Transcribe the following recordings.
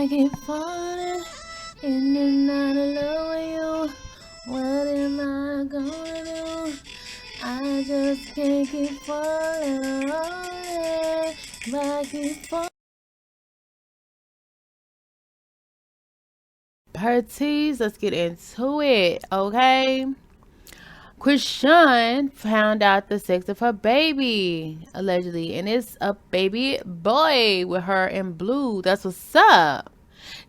I keep falling in and out of love with you. What am I gonna do? I just can't keep falling. If I keep falling. Parties, let's get into it, okay? Chrisean found out the sex of her baby, allegedly, and it's a baby boy with her in blue. That's what's up.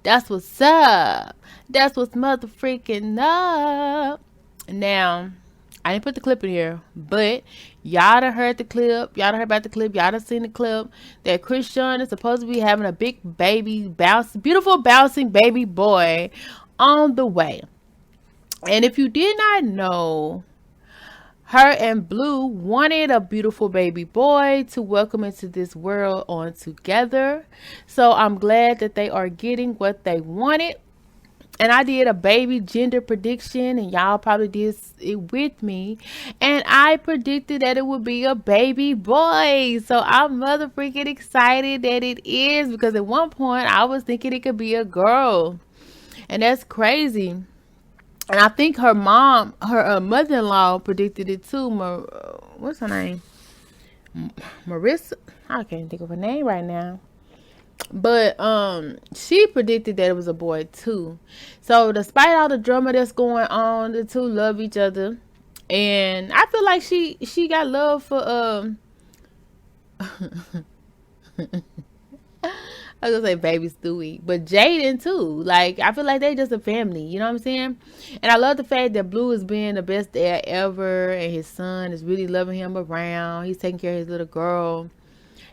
That's what's up. That's what's mother freaking up. Now, I didn't put the clip in here, but y'all done heard the clip. Y'all done heard about the clip. Y'all done seen the clip that Chrisean is supposed to be having a big baby, beautiful bouncing baby boy on the way. And if you did not know, her and Blue wanted a beautiful baby boy to welcome into this world on together. So I'm glad that they are getting what they wanted. And I did a baby gender prediction, and y'all probably did it with me. And I predicted that it would be a baby boy. So I'm mother freaking excited that it is, because at one point I was thinking it could be a girl. And that's crazy. And I think her mom, her mother-in-law predicted it too. What's her name? Marissa? I can't think of her name right now. But she predicted that it was a boy too. So despite all the drama that's going on, the two love each other. And I feel like she got love for I was gonna say baby Stewie, but Jaden too. Like, I feel like they just a family, you know what I'm saying? And I love the fact that Blue is being the best dad ever, and his son is really loving him around. He's taking care of his little girl,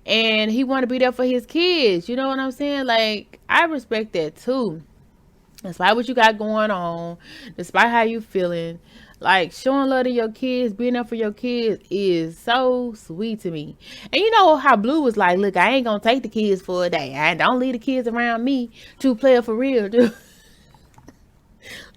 and he want to be there for his kids. You know what I'm saying? Like, I respect that too. Despite what you got going on, despite how you feeling, like, showing love to your kids, being there for your kids is so sweet to me. And you know how Blue was like, look, I ain't gonna take the kids for a day. I don't leave the kids around me. True player for real, dude.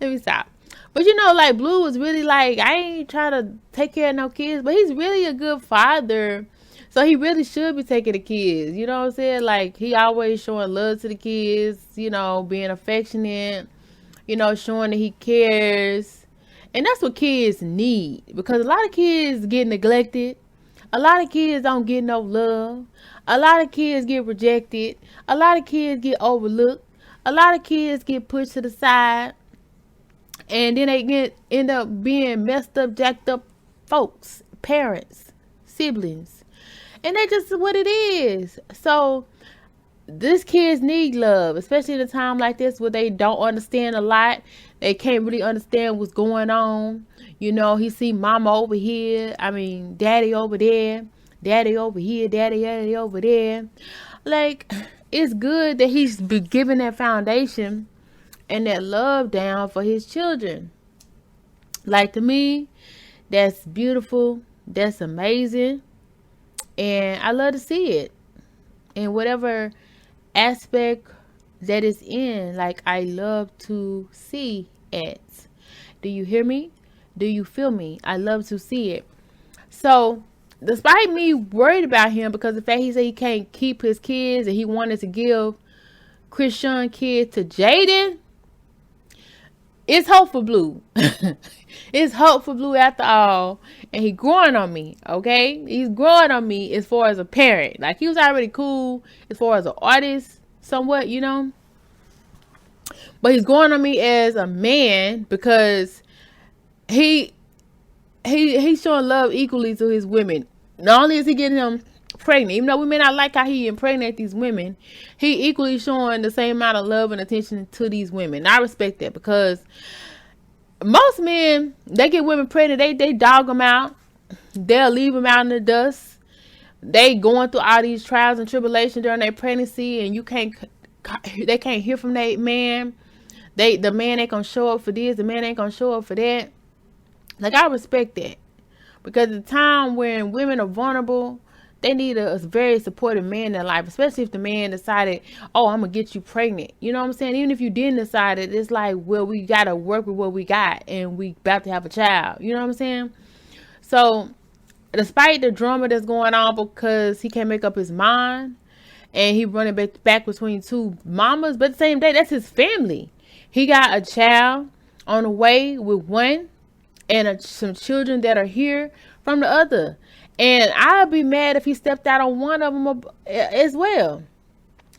Let me stop. But you know, like, Blue was really like, I ain't trying to take care of no kids, but he's really a good father. So he really should be taking the kids. You know what I'm saying? Like, he always showing love to the kids, you know, being affectionate, you know, showing that he cares. And that's what kids need, because a lot of kids get neglected. A lot of kids don't get no love. A lot of kids get rejected. A lot of kids get overlooked. A lot of kids get pushed to the side. And then they end up being messed up, jacked up folks, parents, siblings. And that's just what it is. So these kids need love, especially at a time like this where they don't understand a lot. They can't really understand what's going on. You know, he see mama over here. I mean, daddy over there. Daddy over here. Daddy over there. Like, it's good that he's been giving that foundation and that love down for his children. Like, to me, that's beautiful. That's amazing. And I love to see it. In whatever aspect that is in, like, I love to see it. Do you hear me? Do you feel me? I love to see it. So despite me worried about him, because the fact he said he can't keep his kids and he wanted to give Chrisean kids to Jaden, it's hope for Blue. It's hope for Blue after all. And he's growing on me, okay? He's growing on me as far as a parent. Like, he was already cool as far as an artist, somewhat, you know? But he's growing on me as a man, because he's showing love equally to his women. Not only is he getting them pregnant, even though we may not like how he impregnate these women, he equally showing the same amount of love and attention to these women. And I respect that, because most men, they get women pregnant, they dog them out. They'll leave them out in the dust. They going through all these trials and tribulations during their pregnancy, and they can't hear from their man. The man ain't gonna show up for this, the man ain't gonna show up for that. Like, I respect that, because at the time when women are vulnerable, they need a very supportive man in their life, especially if the man decided, oh, I'm gonna get you pregnant. You know what I'm saying? Even if you didn't decide it, it's like, well, we gotta work with what we got, and we about to have a child. You know what I'm saying? So despite the drama that's going on because he can't make up his mind, and he running back between two mamas. But the same day, that's his family. He got a child on the way with one, and some children that are here from the other. And I'd be mad if he stepped out on one of them as well.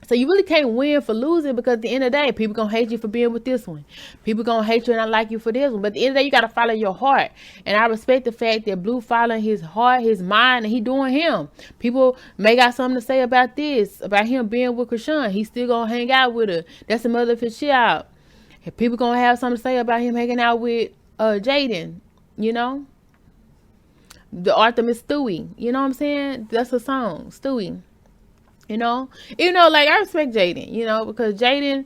So you really can't win for losing, because at the end of the day, people gonna hate you for being with this one. People gonna hate you and not like you for this one. But at the end of the day, you gotta follow your heart. And I respect the fact that Blue following his heart, his mind, and he doing him. People may got something to say about this, about him being with Chrisean. He still gonna hang out with her. That's the mother of his child. People gonna have something to say about him hanging out with Jaden, you know. The Artemis Stewie, you know what I'm saying? That's a song, Stewie. You know, like I respect Jaden, you know, because Jaden,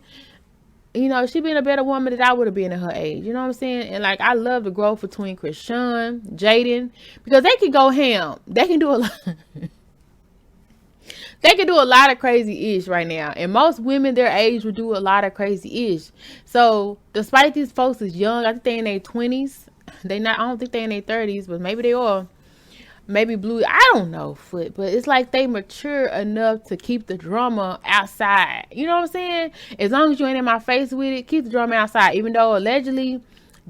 you know, she been a better woman than I would have been at her age. You know what I'm saying? And like, I love the growth between Chrisean, Jaden, because they can go ham. They can do a lot. They can do a lot of crazy ish right now. And most women their age would do a lot of crazy ish. So despite these folks is young, I think they in their 20s. I don't think they in their 30s, but maybe they are. Maybe Blue, I don't know, Foot, but it's like they mature enough to keep the drama outside. You know what I'm saying? As long as you ain't in my face with it, keep the drama outside. Even though allegedly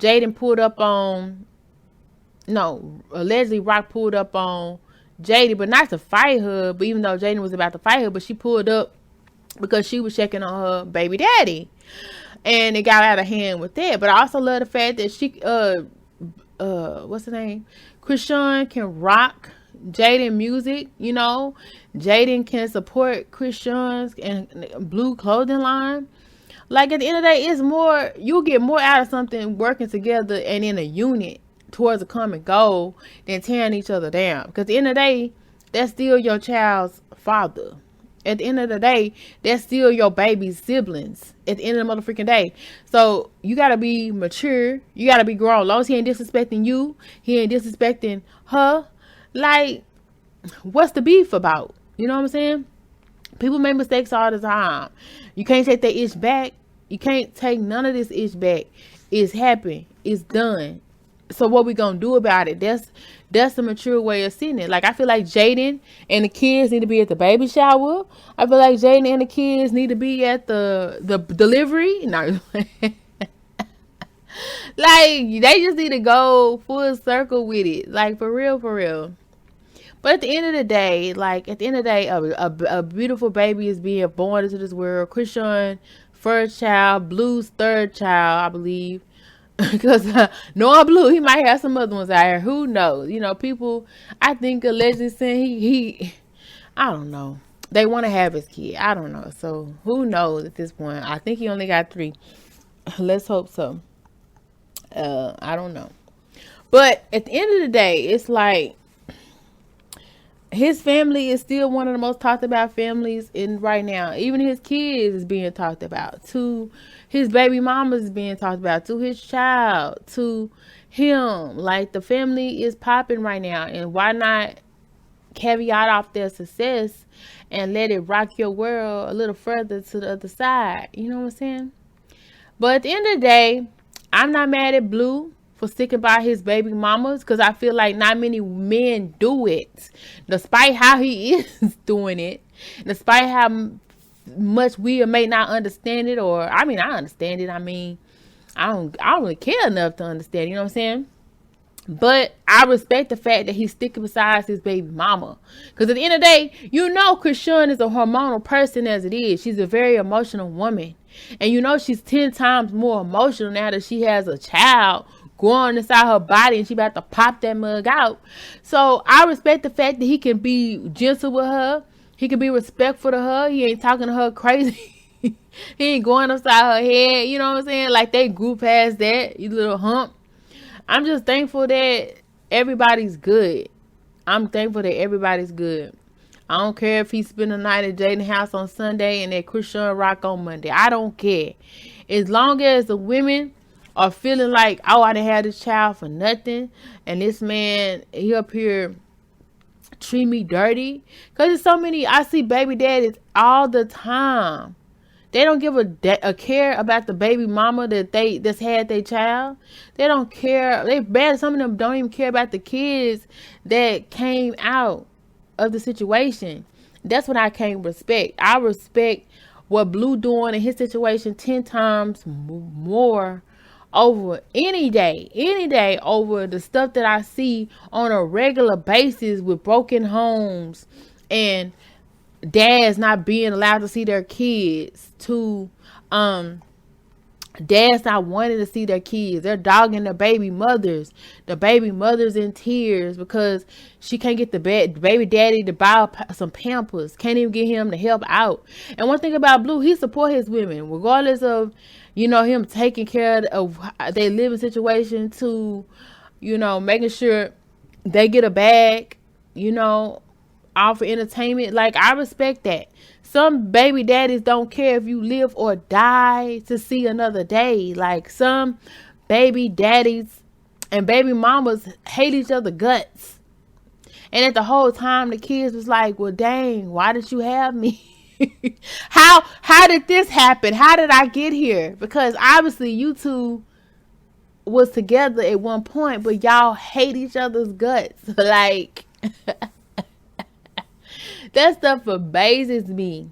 Rock pulled up on Jada, but not to fight her. But even though Jaden was about to fight her, but she pulled up because she was checking on her baby daddy, and it got out of hand with that. But I also love the fact that she, what's her name? Chrisean can rock Jaden music, you know. Jaden can support Chrisean's and Blue clothing line. Like at the end of the day, it's more, you'll get more out of something working together and in a unit towards a common goal than tearing each other down. Because at the end of the day, that's still your child's father. At the end of the day, that's still your baby's siblings. At the end of the motherfucking day. So you gotta be mature. You gotta be grown. As long as he ain't disrespecting you, he ain't disrespecting her. Like, what's the beef about? You know what I'm saying? People make mistakes all the time. You can't take that itch back. You can't take none of this itch back. It's happened. It's done. So what we gonna do about it? That's the mature way of seeing it. Like, I feel like Jaden and the kids need to be at the baby shower. I feel like Jaden and the kids need to be at the delivery. No. Like, they just need to go full circle with it. Like, for real, for real. But at the end of the day, a beautiful baby is being born into this world. Chrisean, first child, Blue's third child, I believe. Because knowing Blue, he might have some other ones out here. Who knows? You know, people, I think allegedly saying he I don't know. They want to have his kid. I don't know. So who knows at this point? I think he only got 3. Let's hope so. I don't know. But at the end of the day, it's like his family is still one of the most talked about families in right now. Even his kids is being talked about. To his baby mamas is being talked about. To his child. To him. Like, the family is popping right now. And why not caveat off their success and let it rock your world a little further to the other side? You know what I'm saying? But at the end of the day, I'm not mad at Blue for sticking by his baby mamas, because I feel like not many men do it, despite how he is doing it, despite how much we may not understand it. Or I mean, I understand it. I mean, I don't really care enough to understand, you know what I'm saying? But I respect the fact that he's sticking beside his baby mama, because at the end of the day, you know, Chrisean is a hormonal person as it is. She's a very emotional woman, and you know, she's 10 times more emotional now that she has a child growing inside her body, and she about to pop that mug out. So I respect the fact that he can be gentle with her. He can be respectful to her. He ain't talking to her crazy. He ain't going upside her head. You know what I'm saying? Like, they grew past that, you little hump. I'm just thankful that everybody's good. I'm thankful that everybody's good. I don't care if he spend the night at Jaden's house on Sunday and at Chrisean Rock on Monday. I don't care. As long as the women are feeling like, oh, I didn't have this child for nothing, and this man, he up here treat me dirty. Because there's so many, I see baby daddies all the time. They don't give a care about the baby mama that's had their child. They don't care. They bad. Some of them don't even care about the kids that came out of the situation. That's what I can't respect. I respect what Blue doing in his situation 10 times more over any day over the stuff that I see on a regular basis with broken homes and dads not being allowed to see their kids, to dads not wanting to see their kids. They're dogging the baby mothers. The baby mothers in tears because she can't get the baby daddy to buy some Pampers. Can't even get him to help out. And one thing about Blue, he support his women regardless of, him taking care of their living situation, to, making sure they get a bag, all for entertainment. Like, I respect that. Some baby daddies don't care if you live or die to see another day. Like, some baby daddies and baby mamas hate each other guts. And at the whole time, the kids was like, well, dang, why did you have me? How did this happen? How did I get here? Because obviously you two was together at one point, but y'all hate each other's guts. Like, that stuff amazes me.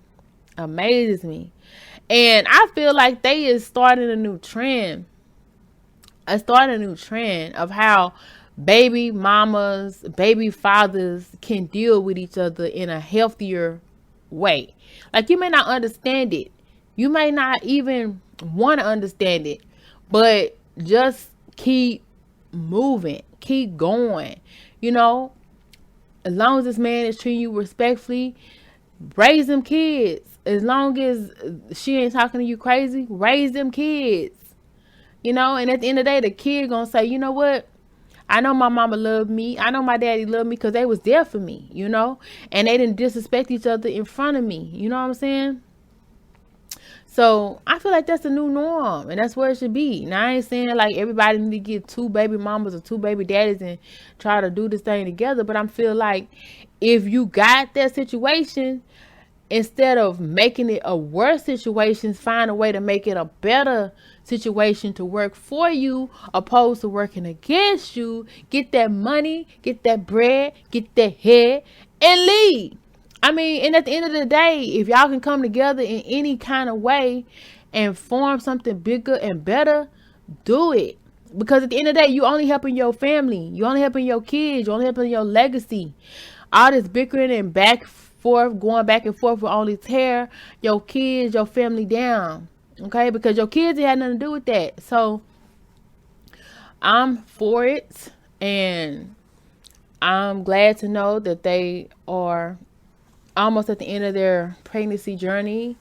And I feel like they is starting a new trend. Of how baby mamas, baby fathers can deal with each other in a healthier way. Like, you may not understand it. You may not even want to understand it. But just keep moving. Keep going. As long as this man is treating you respectfully, raise them kids. As long as she ain't talking to you crazy, raise them kids. And at the end of the day, the kid gonna say, you know what? I know my mama loved me. I know my daddy loved me because they was there for me, and they didn't disrespect each other in front of me. You know what I'm saying? So I feel like that's the new norm, and that's where it should be. Now, I ain't saying like everybody need to get 2 baby mamas or 2 baby daddies and try to do this thing together. But I feel like if you got that situation, instead of making it a worse situation, find a way to make it a better situation to work for you, opposed to working against you. Get that money, get that bread, get that head, and leave. And at the end of the day, if y'all can come together in any kind of way and form something bigger and better, do it. Because at the end of the day, you only helping your family. You only helping your kids. You only helping your legacy. All this bickering and going back and forth will only tear your kids, your family down. Okay? Because your kids had nothing to do with that. So, I'm for it. And I'm glad to know that they are almost at the end of their pregnancy journey.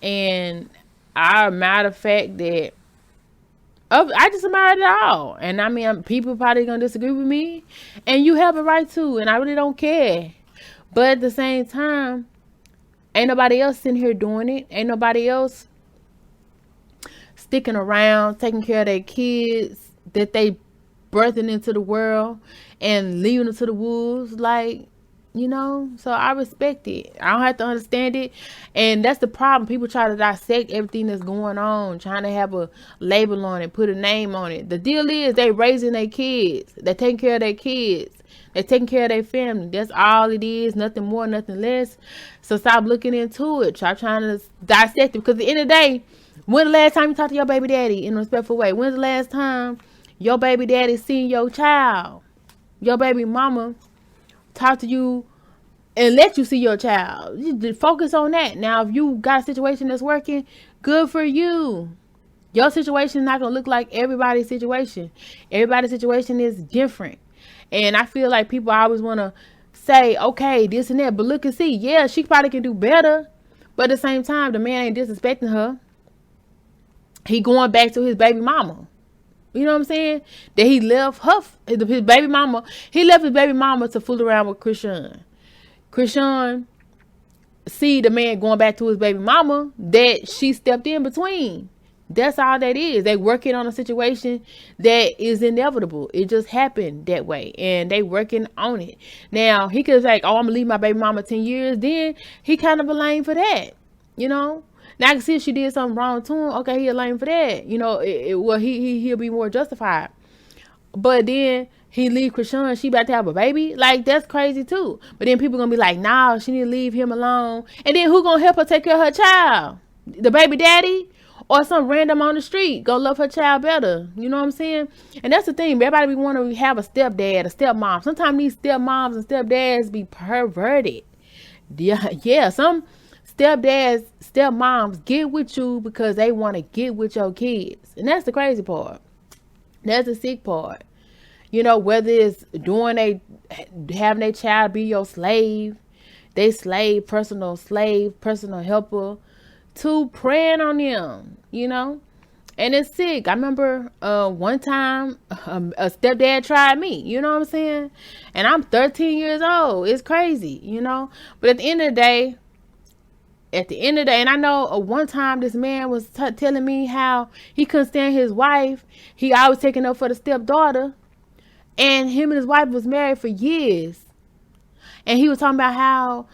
And I matter of fact that I just admire it all. And people probably gonna disagree with me, and you have a right to, and I really don't care. But at the same time, ain't nobody else sitting here doing it. Ain't nobody else sticking around, taking care of their kids that they birthing into the world and leaving them to the wolves. Like, so I respect it. I don't have to understand it. And that's the problem. People try to dissect everything that's going on, trying to have a label on it, put a name on it. The deal is they raising their kids. They taking care of their kids. They taking care of their family. That's all it is. Nothing more, nothing less. So stop looking into it. Stop trying to dissect it. Because at the end of the day, when the last time you talked to your baby daddy in a respectful way? When's the last time your baby daddy seen your child? Your baby mama talk to you and let you see your child. You focus on that. Now, if you got a situation that's working, good for you. Your situation is not going to look like everybody's situation. Everybody's situation is different. And I feel like people always want to say, okay, this and that. But look and see. Yeah, she probably can do better. But at the same time, the man ain't disrespecting her. He going back to his baby mama. You know what I'm saying? That he left his baby mama. He left his baby mama to fool around with Chrisean. Chrisean see the man going back to his baby mama that she stepped in between. That's all that is. They working on a situation that is inevitable. It just happened that way. And they working on it. Now, he could say, oh, I'm going to leave my baby mama 10 years. Then he kind of a lame for that. Now I can see if she did something wrong to him. Okay, he a lame for that. He'll be more justified. but then he leave Chrisean, she about to have a baby. Like, that's crazy too. But then people gonna be like, nah, she need to leave him alone. And then who gonna help her take care of her child? The baby daddy? Or some random on the street go love her child better. You know what I'm saying? And that's the thing. Everybody want to have a stepdad, a stepmom. Sometimes these stepmoms and stepdads be perverted. Yeah, some stepdads, stepmoms get with you because they want to get with your kids. And that's the crazy part. That's the sick part. You know, whether it's having a child be your slave, personal helper, to praying on them, you know. And it's sick. I remember one time a stepdad tried me, you know what I'm saying? And I'm 13 years old. It's crazy, you know. But at the end of the day, and I know one time this man was telling me how he couldn't stand his wife. He always taking up for the stepdaughter. And him and his wife was married for years. And he was talking about how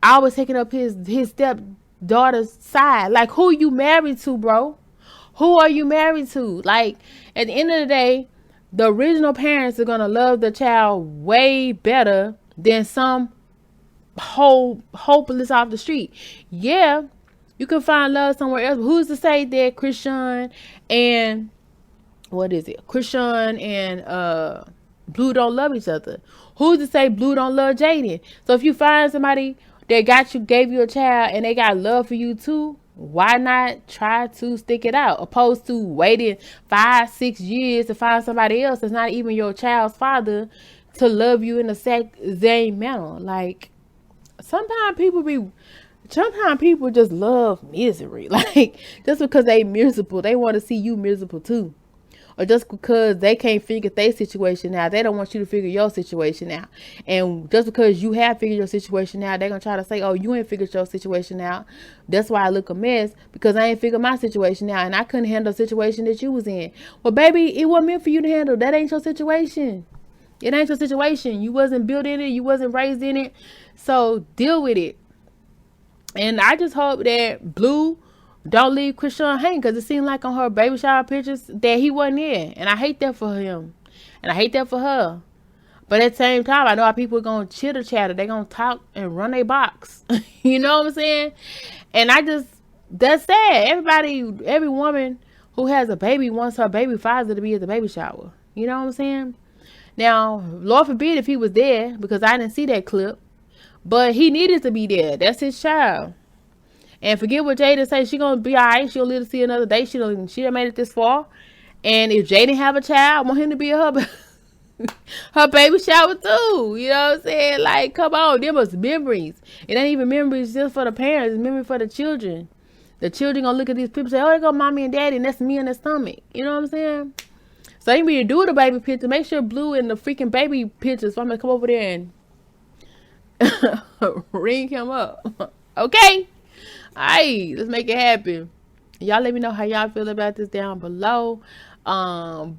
I was taking up his stepdaughter's side. Like, who you married to, bro? Who are you married to? Like, at the end of the day, the original parents are going to love the child way better than some hopeless off the street. Yeah, you can find love somewhere else. But who's to say that Chrisean and Blue don't love each other? Who's to say Blue don't love Jaden? So if you find somebody that gave you a child and they got love for you too, why not try to stick it out, opposed to waiting 5-6 years to find somebody else that's not even your child's father to love you in the same manner? Like, sometimes people just love misery. Like, just because they miserable, they want to see you miserable too. Or just because they can't figure their situation out, they don't want you to figure your situation out. And just because you have figured your situation out, they're going to try to say, oh, you ain't figured your situation out. That's why I look a mess, because I ain't figured my situation out and I couldn't handle the situation that you was in. Well, baby, it wasn't meant for you to handle. That ain't your situation. It ain't your situation. You wasn't built in it. You wasn't raised in it. So deal with it. And I just hope that Blue don't leave Chrisean hanging, because it seemed like on her baby shower pictures that he wasn't there. And I hate that for him. And I hate that for her. But at the same time, I know how people are going to chitter chatter. They're going to talk and run their box. You know what I'm saying? And that's sad. Every woman who has a baby wants her baby father to be at the baby shower. You know what I'm saying? Now, Lord forbid if he was there, because I didn't see that clip. But he needed to be there. That's his child. And forget what Jada say. She gonna be alright. She'll live to see another day. She done made it this far. And if Jaden have a child, I want him to be her baby shower too. You know what I'm saying? Like, come on, there was memories. It ain't even memories just for the parents. It's memories for the children. The children gonna look at these people and say, oh, there go mommy and daddy, and that's me in the stomach. You know what I'm saying? So ain't me to do the baby picture. Make sure Blue in the freaking baby pictures. So I'm gonna come over there and ring him up. Okay? Alright, let's make it happen. Y'all let me know how y'all feel about this down below. Chrisean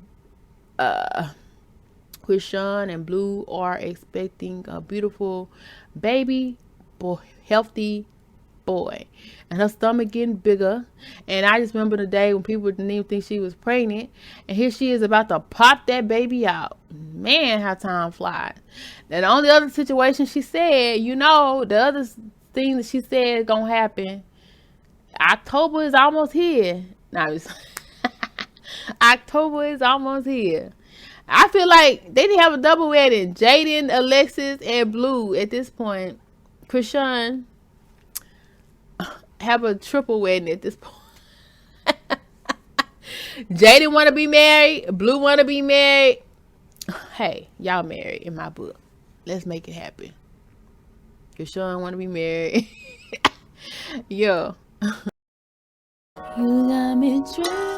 and Blue are expecting a beautiful baby, boy, healthy boy, and her stomach getting bigger. And I just remember the day when people didn't even think she was pregnant, and here she is about to pop that baby out. Man, how time flies. And the only other situation she said, the other thing that she said is gonna happen, October is almost here. October is almost here. I feel like they didn't have a double wedding. Jaden, Alexis, and Blue at this point. Chrisean have a triple wedding at this point. Jaden want to be married. Blue want to be married. Hey, y'all married in my book. Let's make it happen. Chrisean want to be married. Yo. You got me dreaming.